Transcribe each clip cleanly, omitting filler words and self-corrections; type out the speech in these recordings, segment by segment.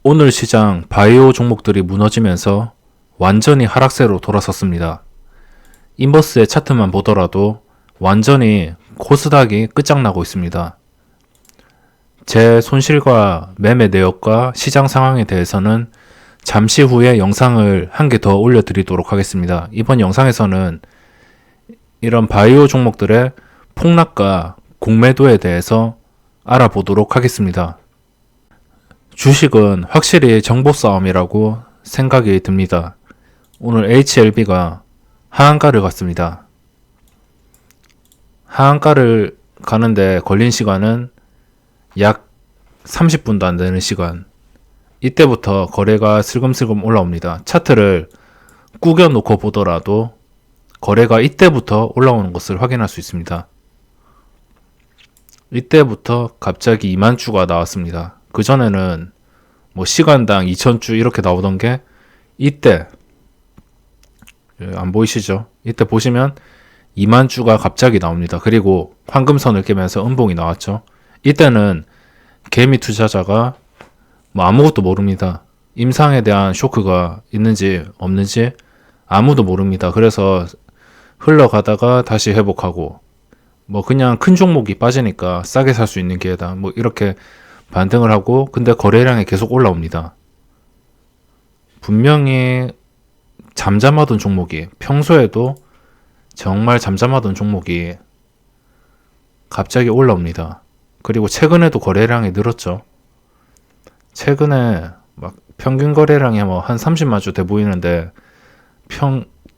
오늘 시장 바이오 종목들이 무너지면서 완전히 하락세로 돌아섰습니다. 인버스의 차트만 보더라도 완전히 코스닥이 끝장나고 있습니다. 제 손실과 매매 내역과 시장 상황에 대해서는 잠시 후에 영상을 한 개 더 올려드리도록 하겠습니다. 이번 영상에서는 이런 바이오 종목들의 폭락과 공매도에 대해서 알아보도록 하겠습니다. 주식은 확실히 정보 싸움이라고 생각이 듭니다. 오늘 HLB가 하한가를 갔습니다. 하한가를 가는데 걸린 시간은 약 30분도 안 되는 시간. 이때부터 거래가 슬금슬금 올라옵니다. 차트를 구겨 놓고 보더라도 거래가 이때부터 올라오는 것을 확인할 수 있습니다. 이때부터 갑자기 2만 주가 나왔습니다. 그전에는 뭐 시간당 2,000주 이렇게 나오던 게 이때 안 보이시죠? 이때 보시면 2만 주가 갑자기 나옵니다. 그리고 황금선을 깨면서 음봉이 나왔죠. 이때는 개미 투자자가 뭐 아무것도 모릅니다. 임상에 대한 쇼크가 있는지 없는지 아무도 모릅니다. 그래서 흘러가다가 다시 회복하고 뭐 그냥 큰 종목이 빠지니까 싸게 살 수 있는 기회다. 뭐 이렇게 반등을 하고 근데 거래량이 계속 올라옵니다. 분명히 잠잠하던 종목이 평소에도 정말 잠잠하던 종목이 갑자기 올라옵니다. 그리고 최근에도 거래량이 늘었죠. 최근에 막 평균 거래량이 뭐 한 30만 주 돼 보이는데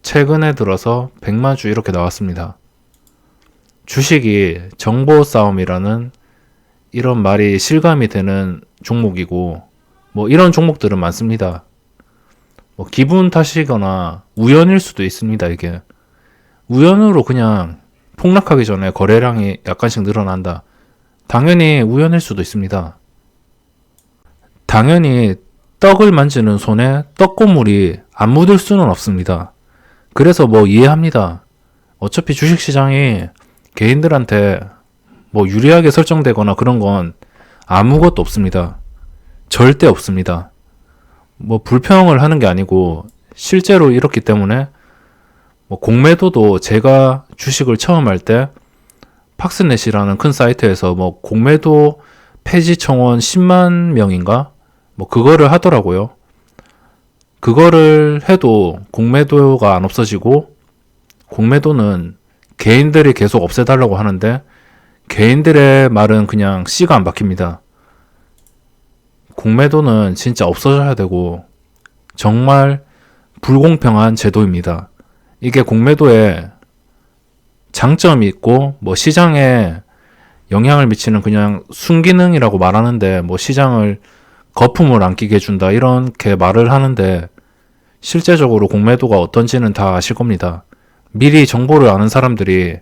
최근에 들어서 100만 주 이렇게 나왔습니다. 주식이 정보 싸움이라는 이런 말이 실감이 되는 종목이고 뭐 이런 종목들은 많습니다. 뭐 기분 탓이거나 우연일 수도 있습니다. 이게 우연으로 그냥 폭락하기 전에 거래량이 약간씩 늘어난다. 당연히 우연일 수도 있습니다. 당연히 떡을 만지는 손에 떡고물이 안 묻을 수는 없습니다. 그래서 뭐 이해합니다. 어차피 주식시장이 개인들한테 뭐 유리하게 설정되거나 그런 건 아무것도 없습니다. 절대 없습니다. 뭐 불평을 하는 게 아니고 실제로 이렇기 때문에 뭐 공매도도 제가 주식을 처음 할 때 팍스넷이라는 큰 사이트에서 뭐 공매도 폐지 청원 10만 명인가? 뭐 그거를 하더라고요. 그거를 해도 공매도가 안 없어지고 공매도는 개인들이 계속 없애달라고 하는데 개인들의 말은 그냥 씨가 안 박힙니다. 공매도는 진짜 없어져야 되고 정말 불공평한 제도입니다. 이게 공매도에 장점이 있고 뭐 시장에 영향을 미치는 그냥 순기능이라고 말하는데 뭐 시장을 거품을 안 끼게 해준다 이렇게 말을 하는데 실제적으로 공매도가 어떤지는 다 아실 겁니다. 미리 정보를 아는 사람들이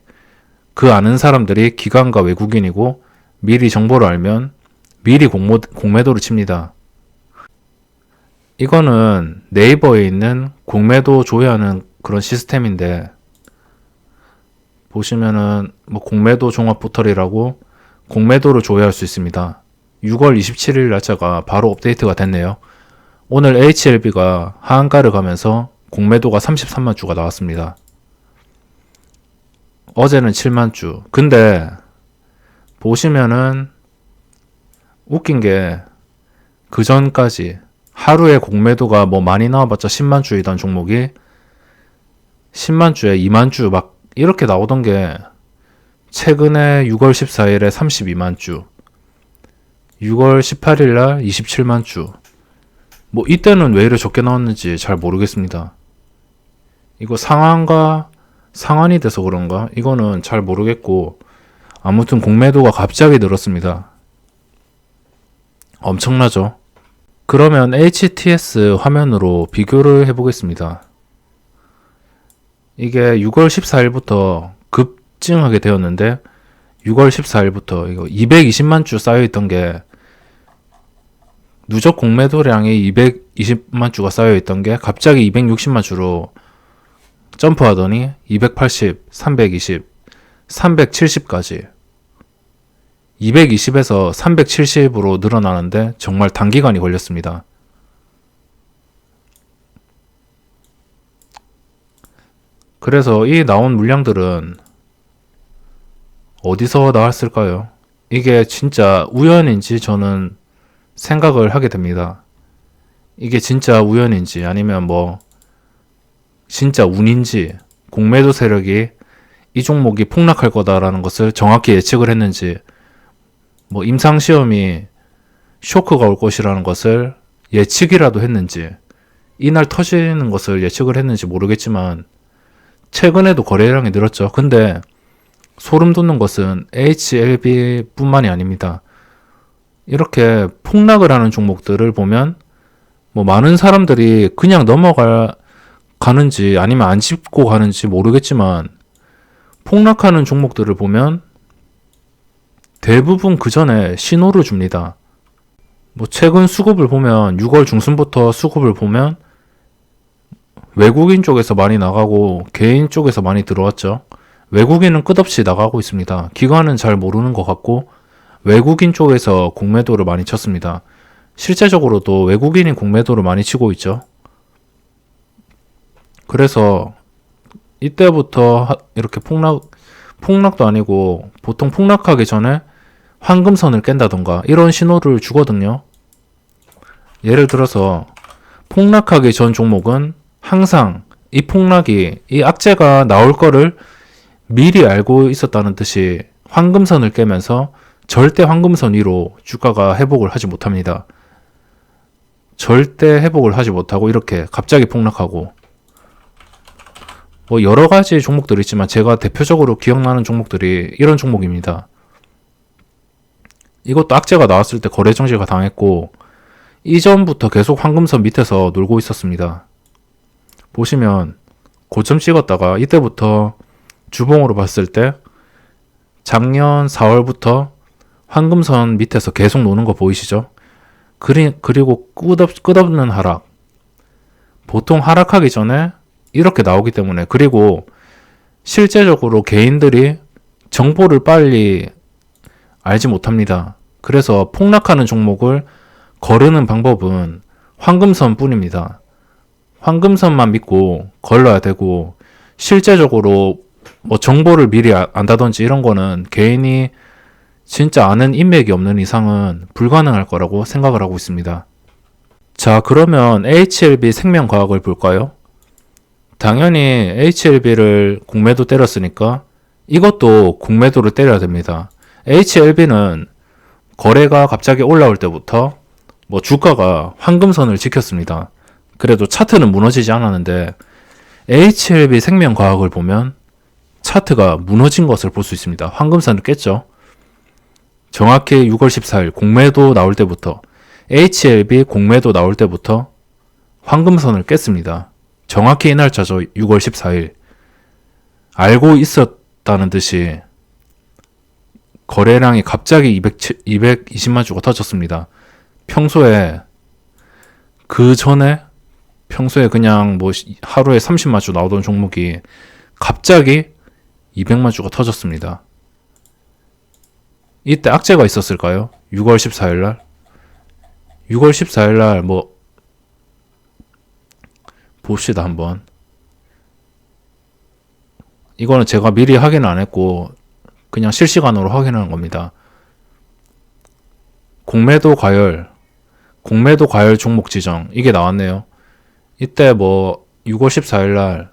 그 아는 사람들이 기관과 외국인이고 미리 정보를 알면 미리 공매도를 칩니다. 이거는 네이버에 있는 공매도 조회하는 그런 시스템인데 보시면은 뭐 공매도 종합 포털이라고 공매도를 조회할 수 있습니다. 6월 27일 날짜가 바로 업데이트가 됐네요. 오늘 HLB가 하한가를 가면서 공매도가 33만 주가 나왔습니다. 어제는 7만 주. 근데 보시면은 웃긴 게 그 전까지 하루에 공매도가 뭐 많이 나와봤자 10만 주이던 종목이 10만 주에 2만 주 막 이렇게 나오던 게 최근에 6월 14일에 32만 주, 6월 18일 날 27만 주. 뭐 이때는 왜 이렇게 적게 나왔는지 잘 모르겠습니다. 이거 상한이 돼서 그런가? 이거는 잘 모르겠고 아무튼 공매도가 갑자기 늘었습니다. 엄청나죠? 그러면 HTS 화면으로 비교를 해보겠습니다. 이게 6월 14일부터 급증하게 되었는데 6월 14일부터 이거 220만 주 쌓여있던 게 누적 공매도량이 220만 주가 쌓여있던 게 갑자기 260만 주로 점프하더니 280, 320, 370까지 220에서 370으로 늘어나는데 정말 단기간이 걸렸습니다. 그래서 이 나온 물량들은 어디서 나왔을까요? 이게 진짜 우연인지 저는 생각을 하게 됩니다. 이게 진짜 우연인지 아니면 뭐 진짜 운인지 공매도 세력이 이 종목이 폭락할 거다라는 것을 정확히 예측을 했는지 뭐 임상시험이 쇼크가 올 것이라는 것을 예측이라도 했는지 이날 터지는 것을 예측을 했는지 모르겠지만 최근에도 거래량이 늘었죠. 근데 소름 돋는 것은 HLB 뿐만이 아닙니다. 이렇게 폭락을 하는 종목들을 보면 뭐 많은 사람들이 그냥 넘어가는지 아니면 안 짚고 가는지 모르겠지만 폭락하는 종목들을 보면 대부분 그 전에 신호를 줍니다. 뭐 최근 수급을 보면 6월 중순부터 수급을 보면 외국인 쪽에서 많이 나가고 개인 쪽에서 많이 들어왔죠. 외국인은 끝없이 나가고 있습니다. 기관은 잘 모르는 것 같고 외국인 쪽에서 공매도를 많이 쳤습니다. 실제적으로도 외국인이 공매도를 많이 치고 있죠. 그래서 이때부터 이렇게 폭락도 아니고 보통 폭락하기 전에 황금선을 깬다던가 이런 신호를 주거든요. 예를 들어서 폭락하기 전 종목은 항상 이 폭락이 이 악재가 나올 거를 미리 알고 있었다는 뜻이 황금선을 깨면서 절대 황금선 위로 주가가 회복을 하지 못합니다. 절대 회복을 하지 못하고 이렇게 갑자기 폭락하고 뭐 여러 가지 종목들이 있지만 제가 대표적으로 기억나는 종목들이 이런 종목입니다. 이것도 악재가 나왔을 때 거래 정지가 당했고 이전부터 계속 황금선 밑에서 놀고 있었습니다. 보시면 고점 찍었다가 이때부터 주봉으로 봤을 때 작년 4월부터 황금선 밑에서 계속 노는 거 보이시죠? 그리고 끝없는 하락. 보통 하락하기 전에 이렇게 나오기 때문에 그리고 실제적으로 개인들이 정보를 빨리 알지 못합니다. 그래서 폭락하는 종목을 거르는 방법은 황금선 뿐입니다. 황금선만 믿고 걸러야 되고 실제적으로 뭐 정보를 미리 안다든지 이런 거는 개인이 진짜 아는 인맥이 없는 이상은 불가능할 거라고 생각을 하고 있습니다. 자, 그러면 HLB 생명과학을 볼까요? 당연히 HLB를 공매도 때렸으니까 이것도 공매도를 때려야 됩니다. HLB는 거래가 갑자기 올라올 때부터 뭐 주가가 황금선을 지켰습니다. 그래도 차트는 무너지지 않았는데 HLB 생명과학을 보면 차트가 무너진 것을 볼 수 있습니다. 황금선을 깼죠. 정확히 6월 14일 공매도 나올 때부터 HLB 공매도 나올 때부터 황금선을 깼습니다. 정확히 이 날짜죠. 6월 14일. 알고 있었다는 듯이 거래량이 갑자기 220만 주가 터졌습니다. 평소에 그냥 뭐 하루에 30만 주 나오던 종목이 갑자기 200만 주가 터졌습니다. 이때 악재가 있었을까요? 6월 14일 날? 6월 14일 날 뭐 봅시다 한번. 이거는 제가 미리 확인을 안 했고 그냥 실시간으로 확인하는 겁니다. 공매도 과열 종목 지정 이게 나왔네요. 이때 뭐 6월 14일 날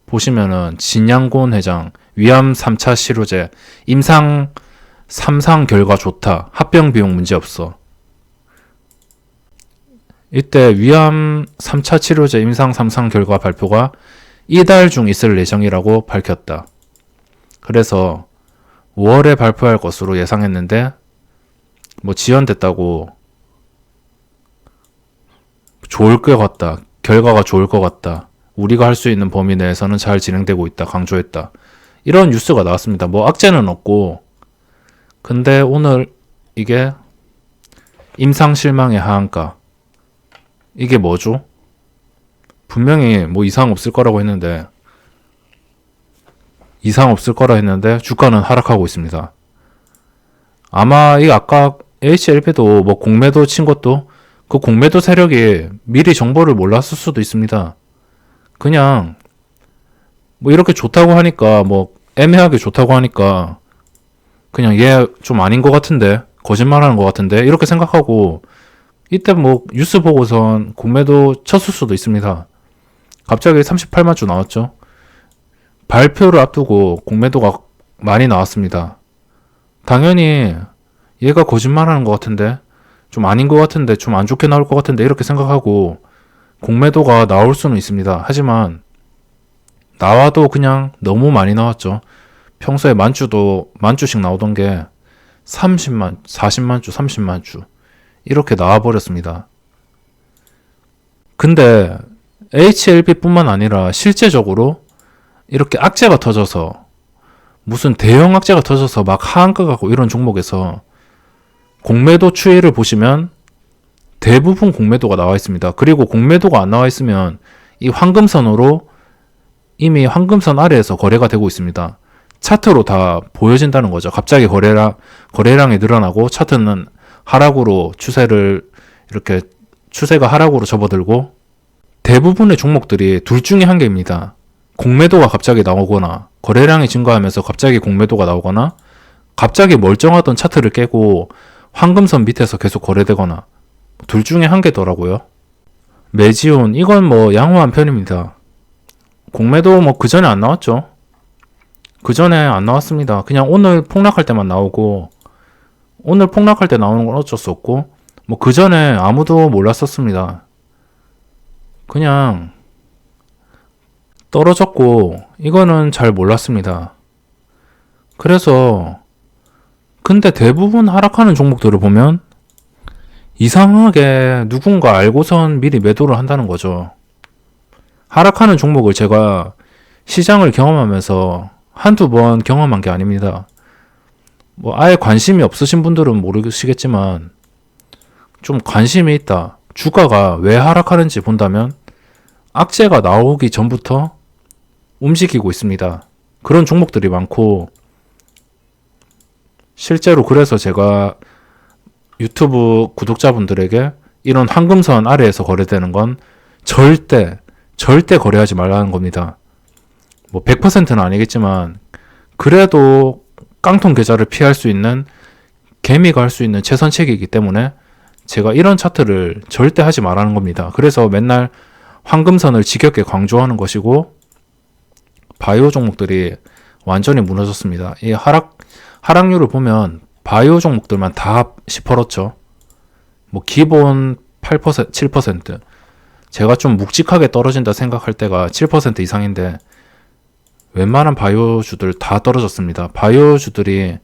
보시면은 진양곤 회장 위암 3차 치료제 임상 3상 결과 좋다. 합병 비용 문제 없어. 이때 위암 3차 치료제 임상 3상 결과 발표가 이달 중 있을 예정이라고 밝혔다. 그래서 5월에 발표할 것으로 예상했는데 뭐 지연됐다고 좋을 것 같다. 결과가 좋을 것 같다. 우리가 할 수 있는 범위 내에서는 잘 진행되고 있다. 강조했다. 이런 뉴스가 나왔습니다. 뭐 악재는 없고 근데 오늘 이게 임상 실망의 하한가 이게 뭐죠? 분명히 뭐 이상 없을 거라 했는데 주가는 하락하고 있습니다. 아마 이 아까 HLP도 뭐 공매도 친 것도 그 공매도 세력이 미리 정보를 몰랐을 수도 있습니다. 그냥 뭐 이렇게 좋다고 하니까 뭐 애매하게 좋다고 하니까 그냥 얘 좀 아닌 것 같은데 거짓말하는 것 같은데 이렇게 생각하고 이때 뭐 뉴스 보고선 공매도 쳤을 수도 있습니다. 갑자기 38만 주 나왔죠. 발표를 앞두고 공매도가 많이 나왔습니다. 당연히 얘가 거짓말하는 것 같은데 좀 아닌 것 같은데 좀 안 좋게 나올 것 같은데 이렇게 생각하고 공매도가 나올 수는 있습니다. 하지만 나와도 그냥 너무 많이 나왔죠. 평소에 만주씩 나오던 게 30만, 40만 주, 30만 주 이렇게 나와버렸습니다. 근데 HLB뿐만 아니라 실제적으로 이렇게 악재가 터져서 무슨 대형 악재가 터져서 막 하한가 가고 이런 종목에서 공매도 추이를 보시면 대부분 공매도가 나와 있습니다. 그리고 공매도가 안 나와 있으면 이 황금선으로 이미 황금선 아래에서 거래가 되고 있습니다. 차트로 다 보여진다는 거죠. 갑자기 거래량이 늘어나고 차트는 하락으로 추세가 하락으로 접어들고 대부분의 종목들이 둘 중에 한 개입니다. 공매도가 갑자기 나오거나 거래량이 증가하면서 갑자기 공매도가 나오거나 갑자기 멀쩡하던 차트를 깨고 황금선 밑에서 계속 거래되거나 둘 중에 한 개더라고요. 매지온 이건 뭐 양호한 편입니다. 공매도 뭐 그 전에 안 나왔죠. 그 전에 안 나왔습니다. 그냥 오늘 폭락할 때만 나오고 오늘 폭락할 때 나오는 건 어쩔 수 없고 뭐 그 전에 아무도 몰랐었습니다. 그냥 떨어졌고 이거는 잘 몰랐습니다. 그래서 근데 대부분 하락하는 종목들을 보면 이상하게 누군가 알고선 미리 매도를 한다는 거죠. 하락하는 종목을 제가 시장을 경험하면서 한두 번 경험한 게 아닙니다. 뭐 아예 관심이 없으신 분들은 모르시겠지만 좀 관심이 있다. 주가가 왜 하락하는지 본다면 악재가 나오기 전부터 움직이고 있습니다. 그런 종목들이 많고 실제로 그래서 제가 유튜브 구독자분들에게 이런 황금선 아래에서 거래되는 건 절대 거래하지 말라는 겁니다. 뭐 100%는 아니겠지만 그래도 깡통 계좌를 피할 수 있는 개미가 할 수 있는 최선책이기 때문에 제가 이런 차트를 절대 하지 말라는 겁니다. 그래서 맨날 황금선을 지겹게 강조하는 것이고 바이오 종목들이 완전히 무너졌습니다. 이 하락률을 보면 바이오 종목들만 다 시퍼렇죠. 뭐 기본 8%, 7%. 제가 좀 묵직하게 떨어진다 생각할 때가 7% 이상인데 웬만한 바이오주들 다 떨어졌습니다. 바이오주들이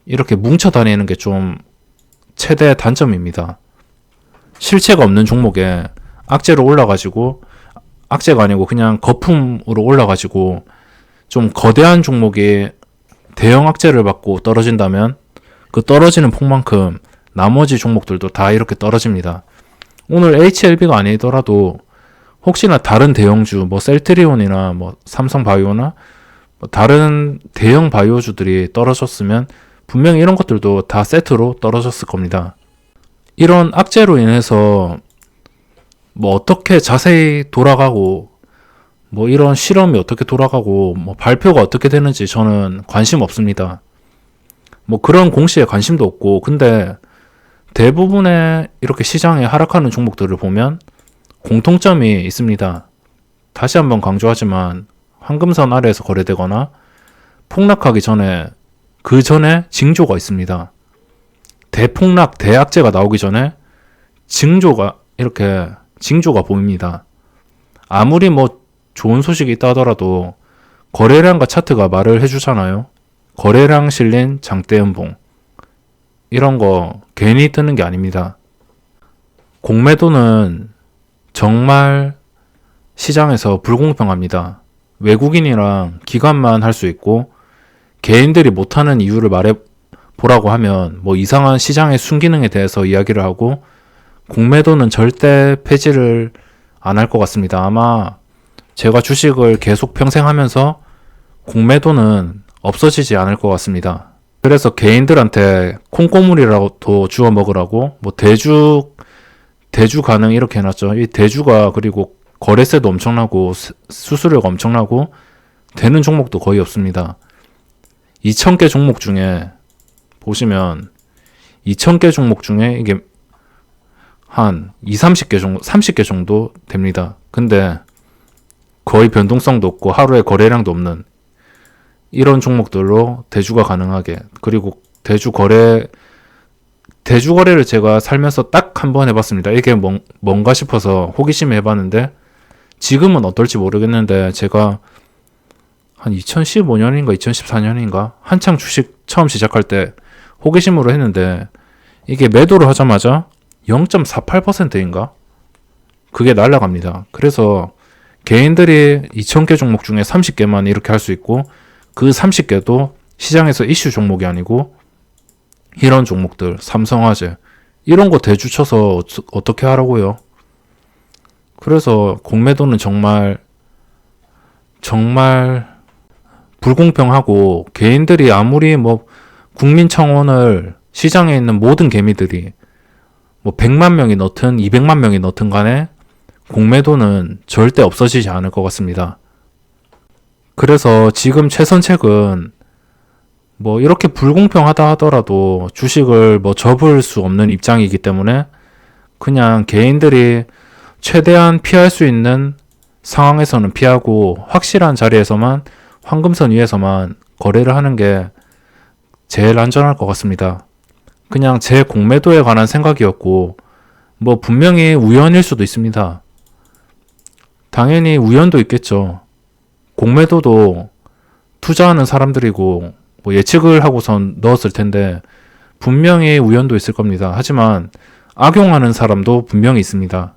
이렇게 뭉쳐 다니는 게 좀 최대 단점입니다. 실체가 없는 종목에 악재로 올라가지고 악재가 아니고 그냥 거품으로 올라가지고 좀 거대한 종목이 대형 악재를 받고 떨어진다면 그 떨어지는 폭만큼 나머지 종목들도 다 이렇게 떨어집니다. 오늘 HLB가 아니더라도 혹시나 다른 대형주 뭐 셀트리온이나 뭐 삼성바이오나 뭐 다른 대형 바이오주들이 떨어졌으면 분명히 이런 것들도 다 세트로 떨어졌을 겁니다. 이런 악재로 인해서 뭐 어떻게 자세히 돌아가고 뭐 이런 실험이 어떻게 돌아가고 뭐 발표가 어떻게 되는지 저는 관심 없습니다. 뭐 그런 공시에 관심도 없고 근데 대부분의 이렇게 시장에 하락하는 종목들을 보면 공통점이 있습니다. 다시 한번 강조하지만 황금선 아래에서 거래되거나 폭락하기 전에 그 전에 징조가 있습니다. 대폭락, 대악재가 나오기 전에 징조가 보입니다. 아무리 뭐 좋은 소식이 있다 하더라도 거래량과 차트가 말을 해주잖아요. 거래량 실린 장대연봉 이런 거 괜히 뜨는 게 아닙니다. 공매도는 정말 시장에서 불공평합니다. 외국인이랑 기관만 할 수 있고 개인들이 못하는 이유를 말해보라고 하면 뭐 이상한 시장의 순기능에 대해서 이야기를 하고 공매도는 절대 폐지를 안 할 것 같습니다. 아마 제가 주식을 계속 평생 하면서 공매도는 없어지지 않을 것 같습니다. 그래서 개인들한테 콩고물이라도 주워 먹으라고 뭐 대주 가능 이렇게 해놨죠. 이 대주가 그리고 거래세도 엄청나고 수수료가 엄청나고 되는 종목도 거의 없습니다. 2,000개 종목 중에 보시면 2,000개 종목 중에 이게 한 30개 정도 됩니다. 근데 거의 변동성도 없고 하루에 거래량도 없는 이런 종목들로 대주가 가능하게, 그리고 대주거래를 제가 살면서 딱 한 번 해봤습니다. 이게 뭔가 싶어서 호기심에 해봤는데 지금은 어떨지 모르겠는데 제가 한 2015년인가 2014년인가 한창 주식 처음 시작할 때 호기심으로 했는데 이게 매도를 하자마자 0.48%인가? 그게 날아갑니다. 그래서 개인들이 2,000개 종목 중에 30개만 이렇게 할 수 있고 그 30개도 시장에서 이슈 종목이 아니고 이런 종목들, 삼성화재 이런 거 대주 쳐서 어떻게 하라고요? 그래서 공매도는 정말 불공평하고 개인들이 아무리 국민청원을 시장에 있는 모든 개미들이 100만 명이 넣든 200만 명이 넣든 간에 공매도는 절대 없어지지 않을 것 같습니다. 그래서 지금 최선책은 이렇게 불공평하다 하더라도 주식을 접을 수 없는 입장이기 때문에 그냥 개인들이 최대한 피할 수 있는 상황에서는 피하고 확실한 자리에서만 황금선 위에서만 거래를 하는 게 제일 안전할 것 같습니다. 그냥 제 공매도에 관한 생각이었고 분명히 우연일 수도 있습니다. 당연히 우연도 있겠죠. 공매도도 투자하는 사람들이고 예측을 하고선 넣었을 텐데 분명히 우연도 있을 겁니다. 하지만 악용하는 사람도 분명히 있습니다.